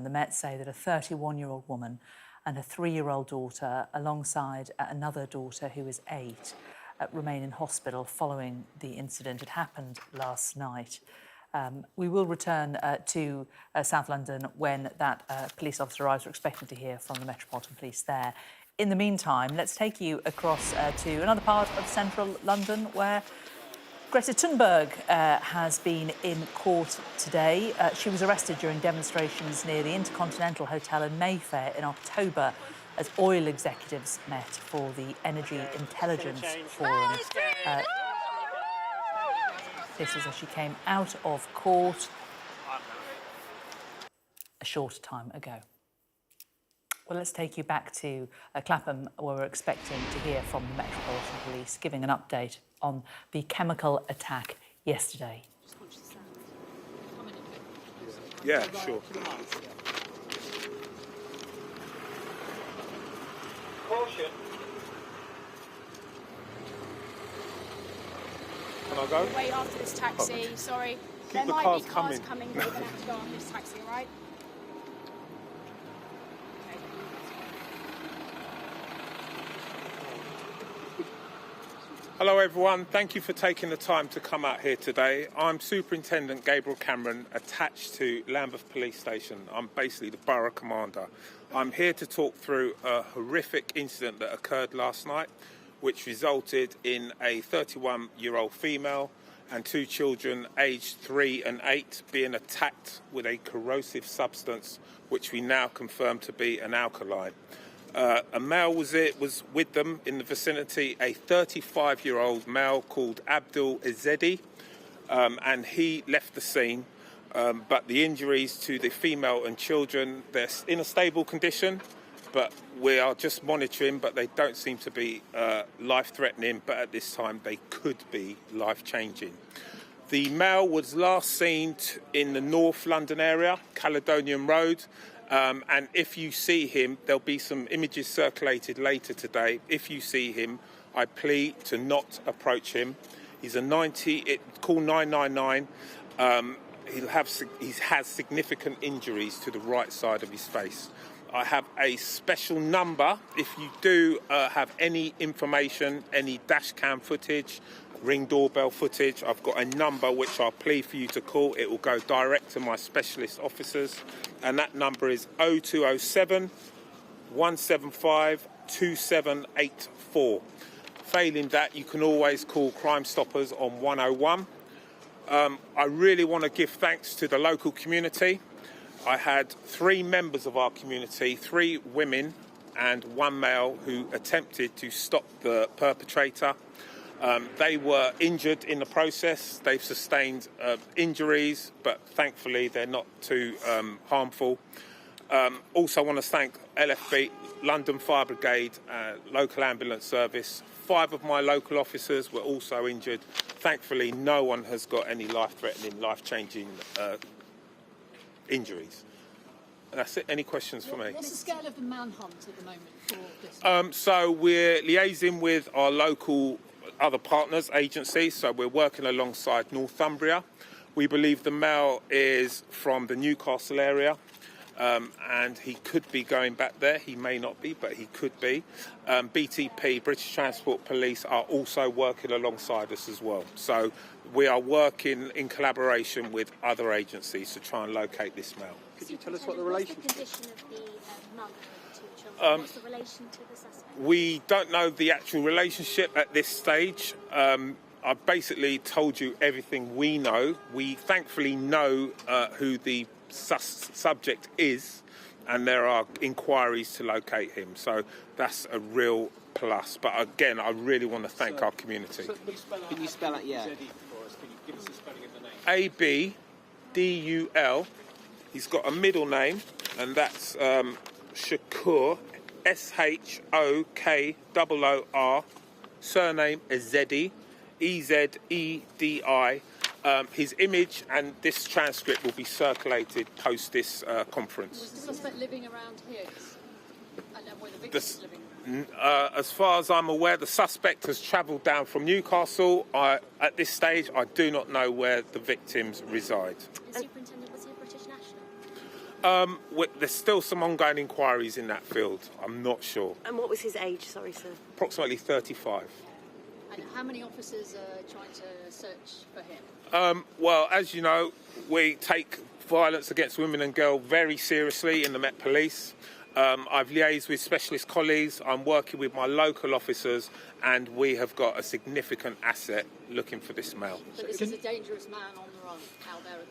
The Met say that a 31-year-old woman and her 3-year-old daughter, alongside another daughter who is 8, remain in hospital following the incident. It happened last night. We will return to South London when that police officer arrives. We're expecting to hear from the Metropolitan Police there. In the meantime, let's take you across to another part of central London where Greta Thunberg has been in court today. She was arrested during demonstrations near the Intercontinental Hotel in Mayfair in October as oil executives met for the Energy Intelligence Forum. This is as she came out of court a short time ago. Well, let's take you back to Clapham, where we're expecting to hear from the Metropolitan Police, giving an update on the chemical attack yesterday. Yeah, sure. Caution. Can I go? Wait after this taxi, sorry. There might be cars coming, but we're going to have to go on this taxi, all right? Hello everyone, thank you for taking the time to come out here today. I'm Superintendent Gabriel Cameron, attached to Lambeth Police Station. I'm basically the borough commander. I'm here to talk through a horrific incident that occurred last night, which resulted in a 31-year-old female and 2 children aged 3 and 8 being attacked with a corrosive substance, which we now confirm to be an alkali. A male was with them in the vicinity, a 35-year-old male called Abdul Ezedi, and he left the scene. But the injuries to the female and children, they're in a stable condition, but we are just monitoring, but they don't seem to be life-threatening, but at this time they could be life-changing. The male was last seen in the North London area, Caledonian Road. And if you see him, there'll be some images circulated later today. If you see him, I plead to not approach him. He's a 90, call 999. He has significant injuries to the right side of his face. I have a special number. If you do have any information, any dash cam footage, Ring doorbell footage, I've got a number which I'll plead for you to call. It will go direct to my specialist officers, and that number is 0207 175 2784. Failing that, you can always call Crime Stoppers on 101. I really want to give thanks to the local community. I had 3 members of our community, 3 women and 1 male, who attempted to stop the perpetrator. They were injured in the process. They've sustained injuries, but thankfully they're not too harmful. Also want to thank LFB, London Fire Brigade, local ambulance service. 5 of my local officers were also injured. Thankfully, no one has got any life-threatening, life-changing injuries. That's it. Any questions for me? What's the scale of the manhunt at the moment for this? So we're liaising with our local other partners, agencies, so we're working alongside Northumbria. We believe the male is from the Newcastle area, and he could be going back there. He may not be, but he could be. BTP, British Transport Police, are also working alongside us as well. So we are working in collaboration with other agencies to try and locate this male. Could you tell us what the relationship is? What's the condition of the mum and the 2 children? What's the relation to the suspect? We don't know the actual relationship at this stage. I've basically told you everything we know. We thankfully know who the subject is, and there are inquiries to locate him. So that's a real plus. But again, I really want to thank our community. Can you spell it? Yeah. Give us the spelling of the name. Abdul. He's got a middle name, and that's Shakur. Shokoor. Surname Ezedi. Ezedi. His image and this transcript will be circulated post this conference. Was the suspect living around here? And then where the victim was living? As far as I'm aware, the suspect has travelled down from Newcastle. At this stage, I do not know where the victims reside. The superintendent, was he a British There's still some ongoing inquiries in that field. I'm not sure. And what was his age, sorry, sir? Approximately 35. And how many officers are trying to search for him? Well, as you know, we take violence against women and girls very seriously in the Met Police. I've liaised with specialist colleagues. I'm working with my local officers, and we have got a significant asset looking for this male. But this is a dangerous man on the run out there at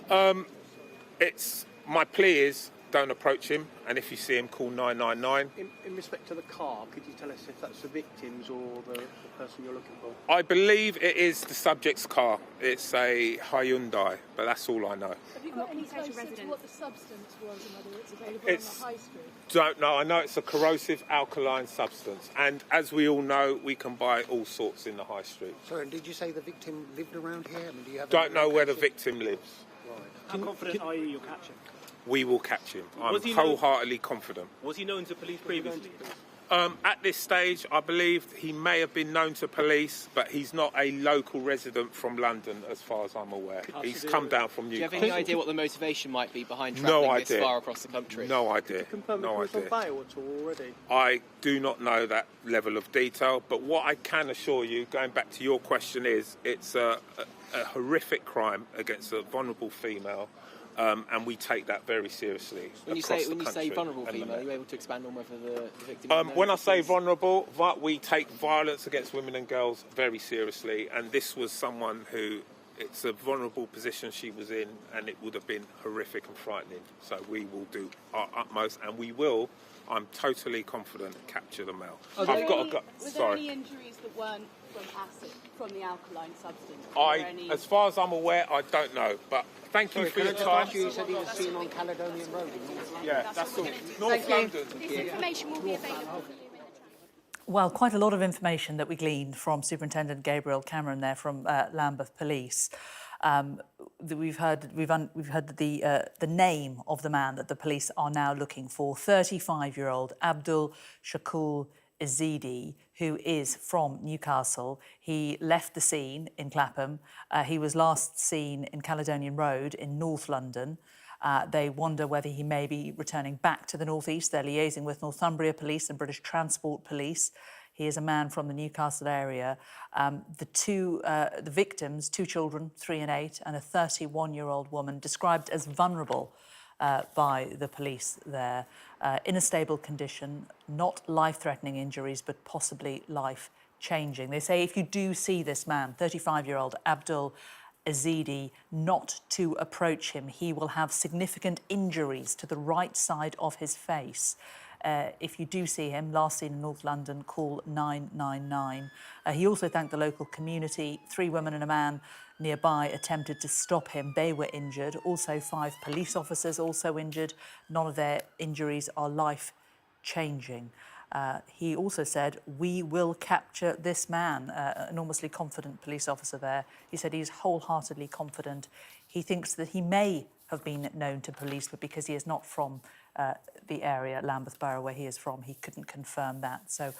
the moment. My plea is don't approach him, and if you see him, call 999. In respect to the car, could you tell us if that's the victims or the person you're looking for? I believe it is the subject's car. It's a Hyundai, but that's all I know. Have you got any closer to what the substance was and whether it's available It's- on the high street? Don't know. I know it's a corrosive alkaline substance, and as we all know, we can buy all sorts in the high street. Sorry, and did you say the victim lived around here? I mean, do you have Don't any know where the location? victim lives. How confident are you you'll catch him? We will catch him. I'm Was he known- wholeheartedly confident. Was he known to police previously? At this stage, I believe he may have been known to police, but he's not a local resident from London, as far as I'm aware. He's come down from Do you have Newcastle. any idea what the motivation might be behind No travelling this idea. far across the country? No idea. Confirm No if he was on idea. bail at all already? I do not know that level of detail, but what I can assure you, going back to your question, is it's a horrific crime against a vulnerable female, and we take that very seriously. When you across say the country vulnerable and the female, are Met. you able to expand on whether the victim? is known When to I say police? vulnerable, we take violence against women and girls very seriously, and this was someone who, it's a vulnerable position she was in, and it would have been horrific and frightening. So we will do our utmost, and we will, I'm totally confident, capture the male. Were there Sorry. any injuries that weren't from acid, from the alkaline substance? Were there any- As far as I'm aware, I don't know, but thank you for your time. You said he was seen on Caledonian Road. Yeah, that's all. North London. This information will be available for you in a track. Well, quite a lot of information that we gleaned from Superintendent Gabriel Cameron there from Lambeth Police. We've heard the name of the man that the police are now looking for, 35-year-old Abdul Shakur Izidi, who is from Newcastle. He left the scene in Clapham. He was last seen in Caledonian Road in North London. They wonder whether he may be returning back to the northeast. They're liaising with Northumbria Police and British Transport Police. He is a man from the Newcastle area. The victims, 2 children, 3 and 8, and a 31-year-old woman, described as vulnerable by the police there, in a stable condition, not life-threatening injuries, but possibly life-changing. They say if you do see this man, 35-year-old Abdul Izidi, not to approach him. He will have significant injuries to the right side of his face. If you do see him, last seen in North London, call 999. He also thanked the local community. 3 women and a man nearby attempted to stop him. They were injured. Also 5 police officers also injured. None of their injuries are life-changing. He also said, we will capture this man, enormously confident police officer there. He said he's wholeheartedly confident. He thinks that he may have been known to police, but because he is not from the area, Lambeth Borough, where he is from, he couldn't confirm that. So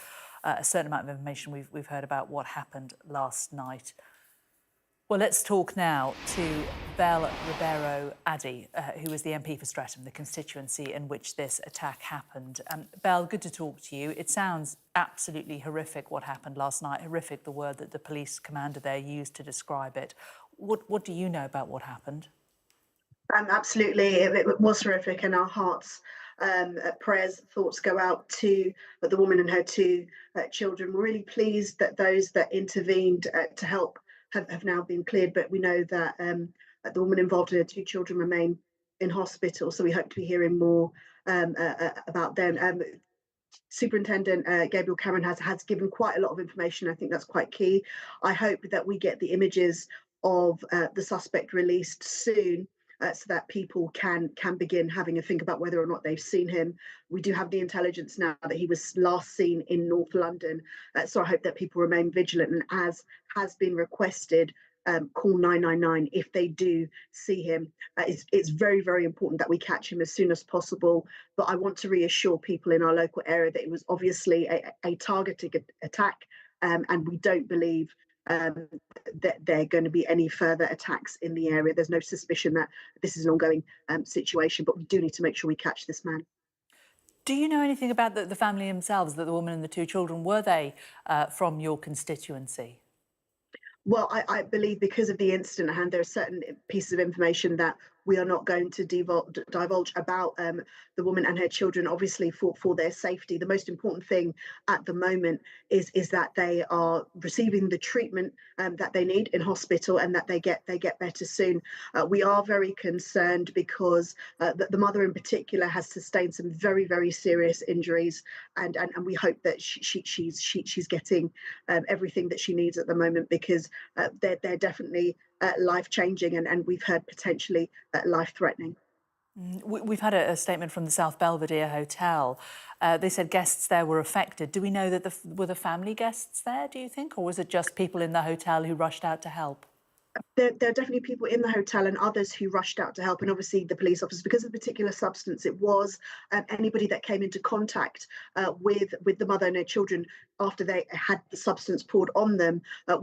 a certain amount of information we've heard about what happened last night. Well, let's talk now to Belle Ribeiro Addy, who is the MP for Streatham, the constituency in which this attack happened. Belle, good to talk to you. It sounds absolutely horrific what happened last night. Horrific, the word that the police commander there used to describe it. What do you know about what happened? Absolutely, it was horrific, and our hearts, prayers, thoughts go out to the woman and her 2 children. We're really pleased that those that intervened to help have now been cleared, but we know that the woman involved and her 2 children remain in hospital, so we hope to be hearing more about them. Superintendent Gabriel Cameron has given quite a lot of information. I think that's quite key. I hope that we get the images of the suspect released soon, so that people can begin having a think about whether or not they've seen him. We do have the intelligence now that he was last seen in North London, so I hope that people remain vigilant, and as has been requested, call 999 if they do see him. It's very, very important that we catch him as soon as possible, but I want to reassure people in our local area that it was obviously a targeted attack, and we don't believe that there are going to be any further attacks in the area. There's no suspicion that this is an ongoing situation, but we do need to make sure we catch this man. Do you know anything about the family themselves, that the woman and the two children, were they from your constituency? Well, I believe because of the incident at hand, there are certain pieces of information that we are not going to divulge about the woman and her children, obviously for their safety. The most important thing at the moment is that they are receiving the treatment that they need in hospital, and that they get better soon. We are very concerned because the mother in particular has sustained some very, very serious injuries, and we hope that she's getting everything that she needs at the moment, because they're definitely life-changing, and we've heard potentially life-threatening. We've had a statement from the South Belvedere Hotel. They said guests there were affected. Do we know that were the family guests there, do you think, or was it just people in the hotel who rushed out to help? There are definitely people in the hotel and others who rushed out to help, and obviously the police officers, because of the particular substance it was. Anybody that came into contact with the mother and her children after they had the substance poured on them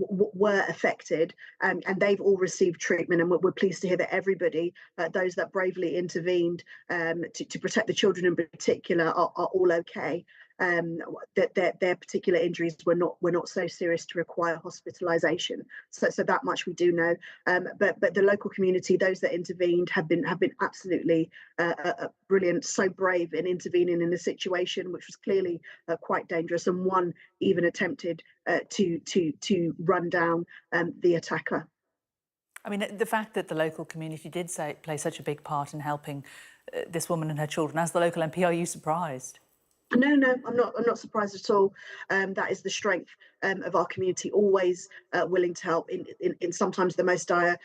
were affected, and they've all received treatment, and we're pleased to hear that everybody, those that bravely intervened to protect the children in particular, are all okay. That their particular injuries were not so serious to require hospitalisation. So that much we do know. But the local community, those that intervened, have been absolutely brilliant, so brave in intervening in a situation which was clearly quite dangerous, and one even attempted to run down the attacker. I mean, the fact that the local community did play such a big part in helping this woman and her children, as the local MP, are you surprised? No, I'm not surprised at all. That is the strength of our community, always willing to help in sometimes the most dire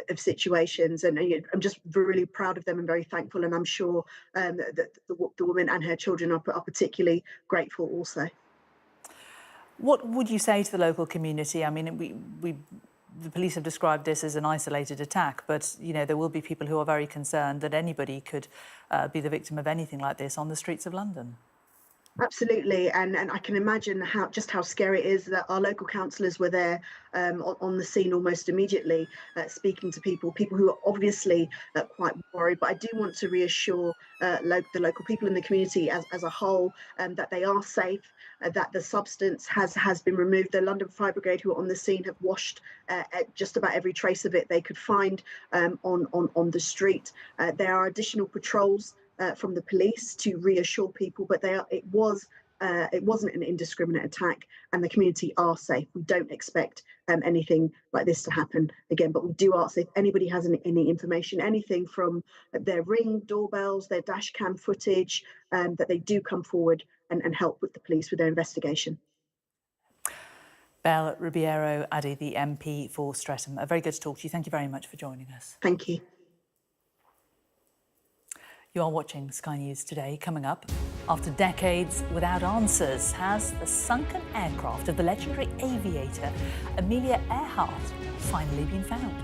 of situations. And I'm just really proud of them and very thankful. And I'm sure that the woman and her children are particularly grateful also. What would you say to the local community? I mean, the police have described this as an isolated attack, but there will be people who are very concerned that anybody could be the victim of anything like this on the streets of London. Absolutely, and I can imagine how scary it is that our local councillors were there on the scene almost immediately, speaking to people who are obviously quite worried. But I do want to reassure the local people in the community as a whole that they are safe, that the substance has been removed. The London Fire Brigade, who are on the scene, have washed just about every trace of it they could find on the street. There are additional patrols from the police to reassure people, but it wasn't an indiscriminate attack, and the community are safe. We don't expect anything like this to happen again, but we do ask if anybody has any information, anything from their Ring doorbells, their dash cam footage, that they do come forward and help with the police with their investigation. Belle Ribeiro Addy, the MP for Streatham. Very good to talk to you. Thank you very much for joining us. Thank you. You are watching Sky News Today. Coming up, after decades without answers, has the sunken aircraft of the legendary aviator Amelia Earhart finally been found?